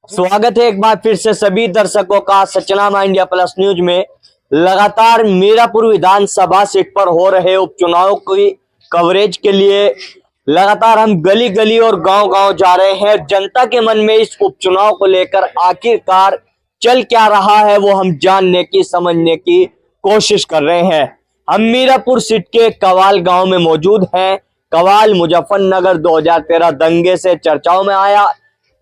स्वागत है एक बार फिर से सभी दर्शकों का सचनामा इंडिया प्लस न्यूज में। लगातार मीरापुर विधानसभा सीट पर हो रहे उपचुनाव की कवरेज के लिए लगातार हम गली गली और गांव गांव जा रहे हैं। जनता के मन में इस उपचुनाव को लेकर आखिरकार चल क्या रहा है वो हम जानने की समझने की कोशिश कर रहे हैं। हम मीरापुर सीट के कवाल गांव में मौजूद हैं। कवाल मुजफ्फरनगर 2013 दंगे से चर्चाओं में आया,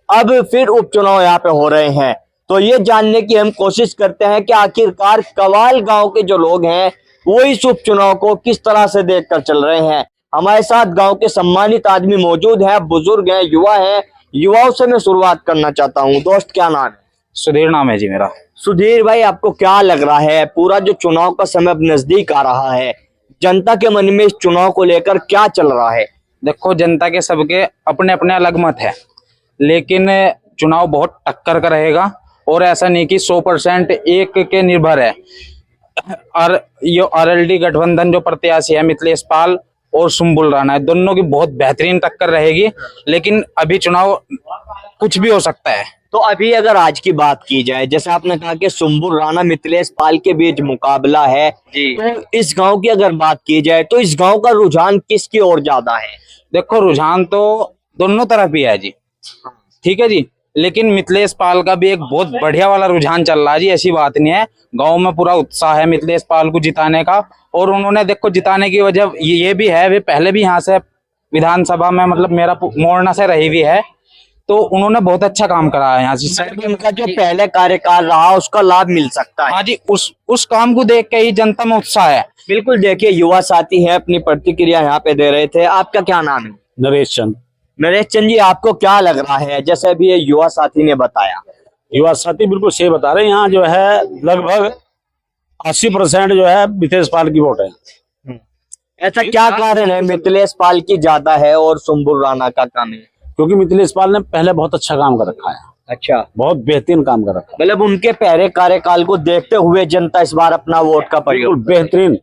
अब फिर उपचुनाव यहाँ पे हो रहे हैं। तो ये जानने की हम कोशिश करते हैं कि आखिरकार कवाल गांव के जो लोग हैं वो इस उपचुनाव को किस तरह से देखकर चल रहे हैं। हमारे साथ गांव के सम्मानित आदमी मौजूद हैं, बुजुर्ग हैं, युवा हैं। युवाओं से मैं शुरुआत करना चाहता हूँ। दोस्त क्या नाम है? सुधीर नाम है जी मेरा। सुधीर भाई, आपको क्या लग रहा है, पूरा जो चुनाव का समय अब नजदीक आ रहा है, जनता के मन में इस चुनाव को लेकर क्या चल रहा है? देखो, जनता के सबके अपने अपने अलग मत है, लेकिन चुनाव बहुत टक्कर का रहेगा और ऐसा नहीं कि 100% एक के निर्भर है। और ये आरएलडी गठबंधन जो प्रत्याशी है मिथिलेश पाल और सुम्बुल राणा है, दोनों की बहुत बेहतरीन टक्कर रहेगी। लेकिन अभी चुनाव कुछ भी हो सकता है। तो अभी अगर आज की बात की जाए, जैसे आपने कहा कि सुम्बुल राणा मिथिलेश पाल के बीच मुकाबला है, तो इस गांव की अगर बात की जाए तो इस गांव का रुझान किसकी ओर ज्यादा है? देखो, रुझान तो दोनों तरफ ही है जी, ठीक है जी, लेकिन मिथिलेश पाल का भी एक बहुत बढ़िया वाला रुझान चल रहा है जी। ऐसी बात नहीं है, गांव में पूरा उत्साह है मिथिलेश पाल को जिताने का। और उन्होंने देखो जिताने की वजह ये भी है, वे पहले भी यहाँ से विधानसभा में मतलब मेरा मोरना से रही भी है, तो उन्होंने बहुत अच्छा काम करा है यहाँ से। उनका जो पहले कार्यकाल रहा उसका लाभ मिल सकता है। हाँ जी, उस काम को देख के ही जनता में उत्साह है। बिल्कुल। देखिए, युवा साथी है, अपनी प्रतिक्रिया यहाँ पे दे रहे थे। आपका क्या नाम है? नरेश चंद। नरेश चंद जी, आपको क्या लग रहा है, जैसे अभी ये युवा साथी ने बताया? युवा साथी बिल्कुल सही बता रहे हैं। यहाँ जो है लगभग 80% जो है मिथिलेश पाल की वोट है। ऐसा क्या कारण है मिथिलेश पाल की ज्यादा है और सुम्बुल राणा का कम है? क्योंकि मिथिलेश पाल ने पहले बहुत अच्छा काम कर रखा है। अच्छा, बहुत बेहतरीन काम कर रखा है। मतलब उनके पहले कार्यकाल को देखते हुए जनता इस बार अपना वोट का बिल्कुल प्रयोग। बेहतरीन,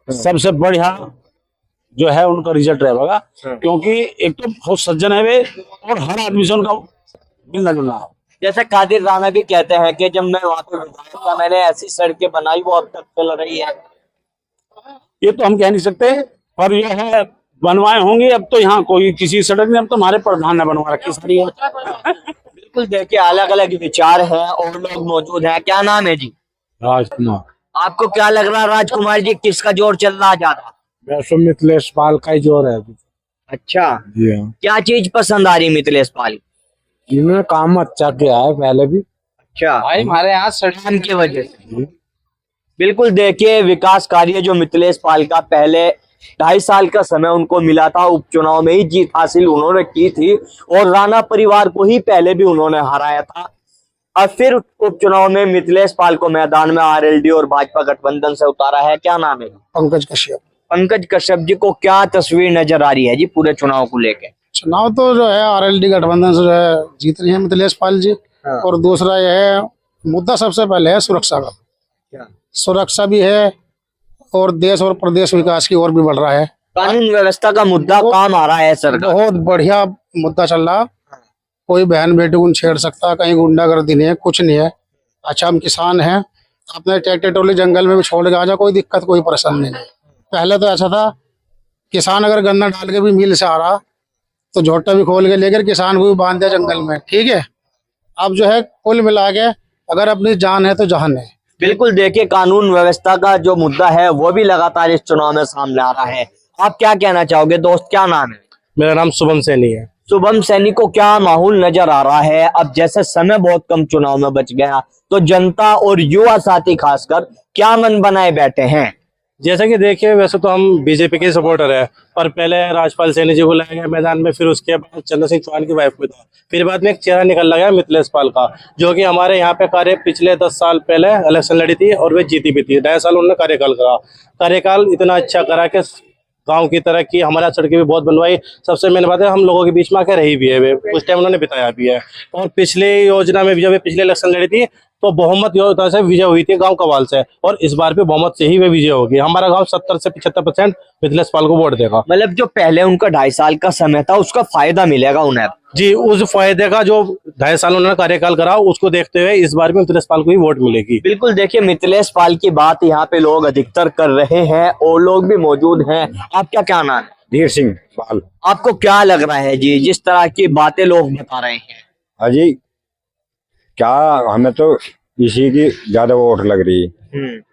सबसे बढ़िया जो है उनका रिजल्ट रहेगा। क्योंकि एक तो बहुत सज्जन है वे, और हर आदमी से उनका मिलना जुलना है। जैसे कादिर राणा भी कहते हैं कि जब मैं वहां पे विधायक था मैंने ऐसी सड़कें बनाई वो अब तक चल रही है। ये तो हम कह नहीं सकते, पर यह है बनवाए होंगे। अब तो यहाँ कोई किसी सड़क ने, अब तो हमारे प्रधान ने बनवा रखी सारी। बिल्कुल। देखिए, अलग अलग विचार हैं और लोग मौजूद हैं। क्या नाम है जी? राजकुमार। आपको क्या लग रहा है राजकुमार जी, किसका जोर चल रहा है ज्यादा? वैसे मिथिलेश पाल का ही जोर है। अच्छा, जी हाँ, क्या चीज पसंद आ रही मिथिलेश पाल? इन्होंने काम अच्छा किया है पहले भी। अच्छा, भाई हमारे यहाँ सड़क की वजह से। बिल्कुल। देखिए, विकास कार्य जो मिथिलेश पाल का पहले 2.5 साल का समय उनको मिला था, उपचुनाव में ही जीत हासिल उन्होंने की थी और राणा परिवार को ही पहले भी उन्होंने हराया था। अब फिर उपचुनाव में मिथिलेश पाल को मैदान में आरएलडी और भाजपा गठबंधन से उतारा है। क्या नाम है? पंकज कश्यप। पंकज कश्यप जी को क्या तस्वीर नजर आ रही है जी पूरे चुनाव को लेकर? चुनाव तो जो है आरएलडी गठबंधन से जो है जीत रही है मिथिलेश पाल जी। और दूसरा यह है मुद्दा, सबसे पहले है सुरक्षा का। सुरक्षा भी है और देश और प्रदेश विकास की ओर भी बढ़ रहा है। कानून व्यवस्था का मुद्दा काम आ रहा है सर। बहुत बढ़िया मुद्दा चल रहा। कोई बहन बेटी को छेड़ सकता, कहीं गुंडागर्दी नहीं है, कुछ नहीं है। अच्छा, हम किसान हैं, अपने ट्रैक्टर ट्रॉली जंगल में भी छोड़ के आ जाए, कोई दिक्कत कोई परेशानी नहीं। पहले तो ऐसा था, किसान अगर गन्ना डाल के भी मिल से आ रहा तो झोटा भी खोल के लेकर किसान को भी बांध दिया जंगल में, ठीक है। अब जो है कुल मिला के अगर अपनी जान है तो जहान है। बिल्कुल। देखिए, कानून व्यवस्था का जो मुद्दा है वो भी लगातार इस चुनाव में सामने आ रहा है। आप क्या कहना चाहोगे? दोस्त, क्या नाम है? मेरा नाम शुभम सैनी है। शुभम सैनी को क्या माहौल नजर आ रहा है? अब जैसे समय बहुत कम चुनाव में बच गया तो जनता और युवा साथी खासकर क्या मन बनाए बैठे हैं? जैसा कि देखिए, वैसे तो हम बीजेपी के सपोर्टर है, पर पहले राजपाल सैनी जी को लाया गया मैदान में, फिर उसके बाद चंद्र सिंह चौहान की वाइफ को था, फिर बाद में एक चेहरा निकल गया मिथिलेश पाल का, जो कि हमारे यहाँ पे कार्य पिछले 10 साल पहले इलेक्शन लड़ी थी और वे जीती भी थी। 2.5 साल उन्होंने कार्यकाल इतना अच्छा करा के गांव की तरक्की, हमारा सड़कें भी बहुत बनवाई। सबसे मेन बात है, हम लोगों के बीच में आकर रही भी है, वे उस टाइम उन्होंने बिताया भी है। और पिछले योजना में भी जब पिछले इलेक्शन लड़ी थी तो बहुमत योजना से विजय हुई थी गांव कवाल से, और इस बार भी बहुमत से ही वे विजय होगी। हमारा गांव 70 से 75% मिथिलेश पाल को वोट देगा। मतलब जो पहले उनका 2.5 साल का समय था उसका फायदा मिलेगा उन्हें। जी, उस फायदे का जो 2.5 साल उन्होंने कार्यकाल करा उसको देखते हुए इस बार भी मिथिलेश पाल को ही वोट मिलेगी। बिल्कुल, देखिए मिथिलेश पाल की बात यहाँ पे लोग अधिकतर कर रहे हैं और लोग भी मौजूद हैं। आपका क्या नाम है? धीर सिंह पाल। आपको क्या लग रहा है जी, जिस तरह की बातें लोग बता रहे हैं? अजी क्या, हमें तो इसी की ज्यादा वोट लग रही है।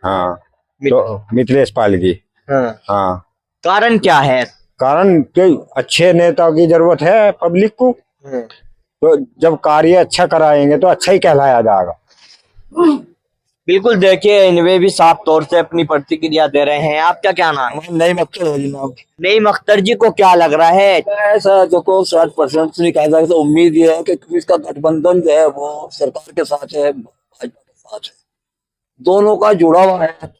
हाँ, तो मिथिलेश पाल की। हाँ, कारण क्या है? कारण कि अच्छे नेता की जरूरत है पब्लिक को, तो जब कार्य अच्छा कराएंगे तो अच्छा ही कहलाया जाएगा। बिल्कुल, देखिए इनवे भी साफ तौर से अपनी प्रतिक्रिया दे रहे हैं। आपका क्या नाम है? नईम अख्तर है जनाब। नईम अख्तर जी को क्या लग रहा है? ऐसा जो को 60% नहीं कहा जाएगा, तो उम्मीद ये है कि इसका गठबंधन जो है वो सरकार के साथ है, भाजपा के साथ है, दोनों का जुड़ा हुआ है।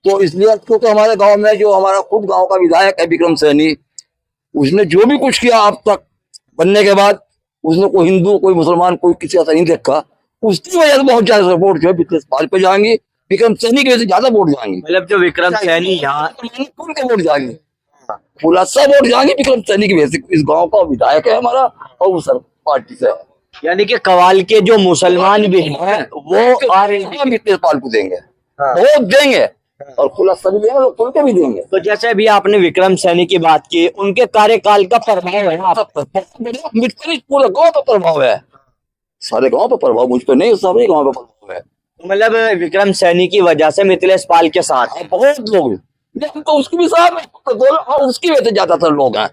तो इसलिए क्योंकि हमारे गांव में जो हमारा खुद गांव का विधायक है विक्रम सैनी, उसने जो भी कुछ किया अब तक बनने के बाद, उसने कोई हिंदू कोई मुसलमान कोई किसी का नहीं देखा। उसकी वजह से बहुत ज्यादा सपोर्ट जो है मिथिलेश पाल पे जाएंगे, विक्रम सैनी की वजह से ज्यादा वोट जाएंगे। मतलब जो विक्रम सैनी यहाँ उनके वोट जाएंगे, खुलासा वोट जाएंगे विक्रम सैनी की वजह से। इस गांव का विधायक है हमारा और वो सर पार्टी से है। यानी कि कवाल के जो मुसलमान भी हैं वो मिथिलेश पाल को देंगे, वोट देंगे और खुलासा भी देंगे और खुल के भी देंगे। तो जैसे अभी आपने विक्रम सैनी की बात की, उनके कार्यकाल का प्रभाव है आप पूरा गांव पर प्रभाव है, सारे गांव पर प्रभाव, मुझ पर नहीं, सारे गांव पर प्रभाव है। मतलब विक्रम सैनी की वजह से मिथिलेश पाल के साथ बहुत लोग, लेकिन तो उसकी भी साथ और उसकी वजह से ज्यादातर लोग हैं,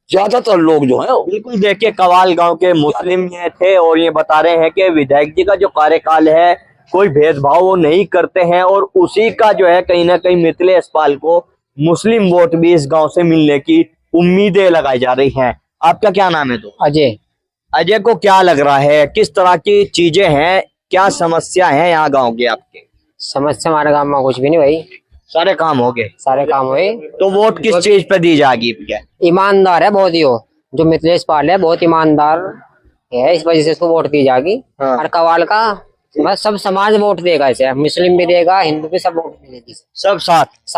ज्यादातर लोग जो है। बिल्कुल, देखिए कवाल गांव के मुस्लिम ये थे और ये बता रहे हैं कि विधायक जी का जो कार्यकाल है कोई भेदभाव वो नहीं करते हैं, और उसी का जो है कहीं ना कहीं मिथिलेश पाल को मुस्लिम वोट भी इस गांव से मिलने की उम्मीदें लगाई जा रही हैं। आपका क्या नाम है? तो अजय। अजय को क्या लग रहा है, किस तरह की चीजें हैं, क्या समस्या है यहाँ गांव की? आपके समस्या हमारे गांव में कुछ भी नहीं भाई, सारे काम हो गए। सारे काम हुए। तो वोट किस चीज पे दी जाएगी? क्या ईमानदार है बहुत ही, वो जो मिथिलेश पाल है बहुत ईमानदार है, इस वजह से उसको वोट दी जाएगी। और कवाल का बस सब समाज वोट देगा, इसे मुस्लिम भी देगा, हिंदू भी, सब वोट देगी, सब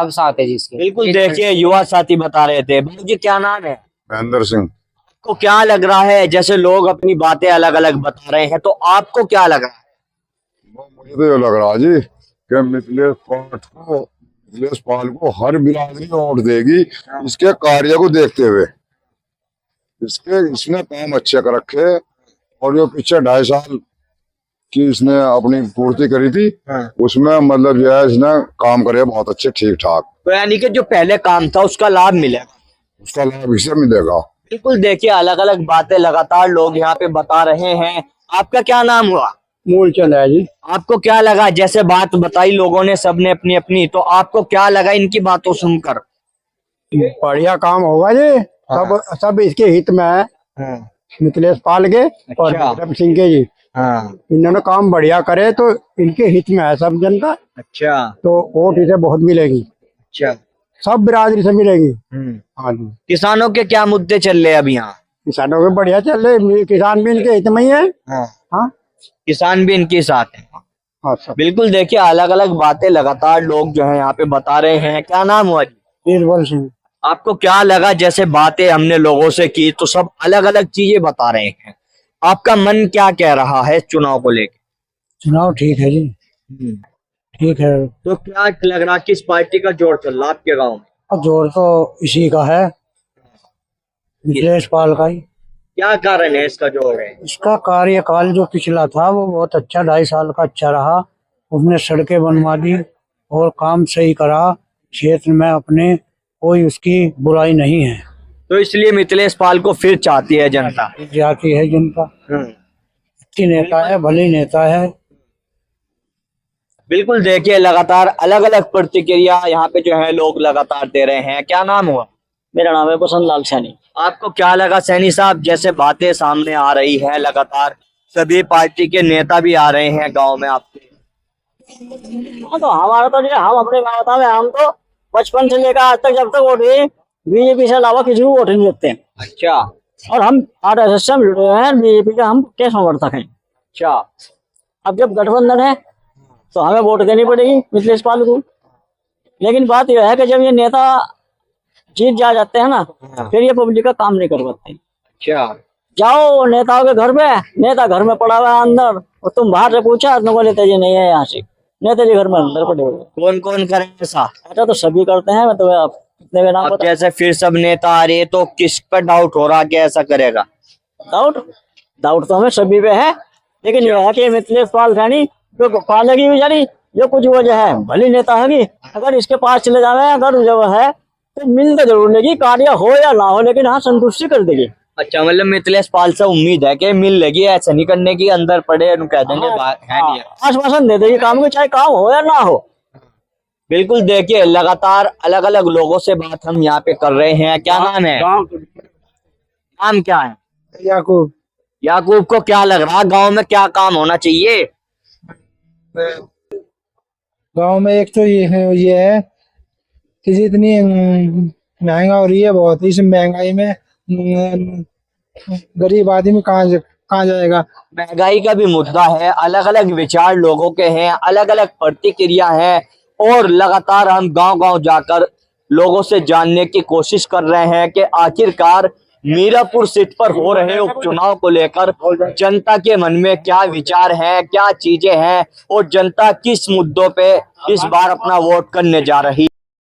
साथ है जिसके। बिल्कुल, देखिए युवा साथी बता रहे थे। भाई जी क्या नाम है? महेंद्र सिंह। को क्या लग रहा है, जैसे लोग अपनी बातें अलग अलग बता रहे हैं, तो आपको क्या लग रहा है? मुझे तो ये लग रहा है जी कि मिथिलेश पाल को हर बिरादरी वोट देगी, इसके कार्य को देखते हुए। इसने काम अच्छे कर रखे, और जो पिछले 2.5 साल की इसने अपनी पूर्ति करी थी, उसमें मतलब जो है इसने काम करे बहुत अच्छे ठीक ठाक। तो यानी कि जो पहले काम था उसका लाभ मिलेगा, उसका लाभ इसे मिलेगा। बिल्कुल, देखिए अलग अलग बातें लगातार लोग यहाँ पे बता रहे हैं। आपका क्या नाम हुआ? मूलचंद है जी। आपको क्या लगा, जैसे बात बताई लोगों ने, सबने अपनी अपनी, तो आपको क्या लगा इनकी बातों सुनकर? बढ़िया काम होगा जी, सब इसके हित में है, मिथिलेश पाल के और विक्रम सिंह के जी। इन्होंने काम बढ़िया करे तो इनके हित में है सब जनता। अच्छा, तो वोट इसे बहुत मिलेगी। अच्छा, सब बिरादरी से मिलेगी। हाँ जी। किसानों के क्या मुद्दे चल रहे हैं अभी यहाँ? किसानों के बढ़िया चल रहे, किसान भी इनके हित में ही है। हाँ, किसान भी इनके साथ है। हाँ सब। बिल्कुल, देखिए अलग अलग बातें लगातार लोग जो है यहाँ पे बता रहे हैं। क्या नाम हुआ जी? बीरबल सिंह। आपको क्या लगा, जैसे बातें हमने लोगों से की तो सब अलग अलग चीजें बता रहे हैं, आपका मन क्या कह रहा है चुनाव को लेकर? चुनाव ठीक है जी, ठीक है। तो क्या लग रहा, किस पार्टी का जोर चल रहा आपके गांव में? अब जोर तो इसी का है, मिथिलेश पाल का ही। क्या कारण है इसका जोर है? इसका कार्यकाल जो पिछला था वो बहुत अच्छा, 2.5 साल का अच्छा रहा। उसने सड़कें बनवा दी और काम सही करा क्षेत्र में अपने, कोई उसकी बुराई नहीं है। तो इसलिए मिथिलेश पाल को फिर चाहती है जनता। जाती है जनता, अच्छी नेता है, भली नेता है। बिल्कुल, देखिए लगातार अलग अलग प्रतिक्रिया यहाँ पे जो है लोग लगातार दे रहे हैं। क्या नाम हुआ? मेरा नाम है बसंत लाल सैनी। आपको क्या लगा सैनी साहब, जैसे बातें सामने आ रही है लगातार, सभी पार्टी के नेता भी आ रहे हैं गांव में आपके? हाँ, तो हमारा तो हम अपने गाँव था में, हम तो बचपन से लेकर आज तक जब तक वोट दिए बीजेपी से अलावा किसी को वोट नहीं देते। अच्छा, और हम RSS से जुड़े हैं, बीजेपी का हम क्या समर्थक हैं। अच्छा, अब जब गठबंधन है तो हमें वोट देनी पड़ेगी मिथिलेश पाल को। लेकिन बात यह है कि जब ये नेता जीत जाते हैं ना, फिर ये पब्लिक का काम नहीं कर पाते। क्या जाओ नेताओं के घर पे, नेता घर में पड़ा हुआ है अंदर, और तुम बाहर से पूछा तो बोले नेताजी नहीं है यहाँ से, नेताजी घर में अंदर पड़े हुए। कौन कौन करे ऐसा? ऐसा तो सभी करते हैं, मैं तुम्हें कितने के नाम अब बता। जैसे फिर सब नेता आ रहे तो किस पर डाउट हो रहा कि ऐसा करेगा? डाउट तो हमें सभी पे है, लेकिन यह है कि मिथिलेश पाल सैनी जो पालेगी बेचारी, जो कुछ वजह है भली नेता है, अगर इसके पास चले जावे, अगर जो है तो मिल तो जरूर लेगी, कार्य हो या ना हो, लेकिन हाँ संतुष्टि कर देगी। अच्छा, मतलब मिथिलेश पाल से उम्मीद है कि मिल लेगी, ऐसा नहीं करने की अंदर पड़े कह देंगे है नहीं। आश्वासन दे देगी काम को, चाहे काम हो या ना हो। बिल्कुल, देखिए लगातार अलग अलग लोगों से बात हम यहाँ पे कर रहे हैं। क्या नाम है? नाम क्या है? याकूब। याकूब को क्या लग रहा है गांव में क्या काम होना चाहिए? गांव में एक तो ये है कि जितनी महंगा हो रही है बहुत, इस महंगाई में गरीब आदमी कहाँ जाएगा। महंगाई का भी मुद्दा है, अलग अलग विचार लोगों के हैं, अलग अलग प्रतिक्रिया है, और लगातार हम गांव गांव जाकर लोगों से जानने की कोशिश कर रहे हैं कि आखिरकार मीरापुर सीट पर हो रहे उपचुनाव को लेकर जनता के मन में क्या विचार है, क्या चीजें हैं, और जनता किस मुद्दों पे इस बार अपना वोट करने जा रही।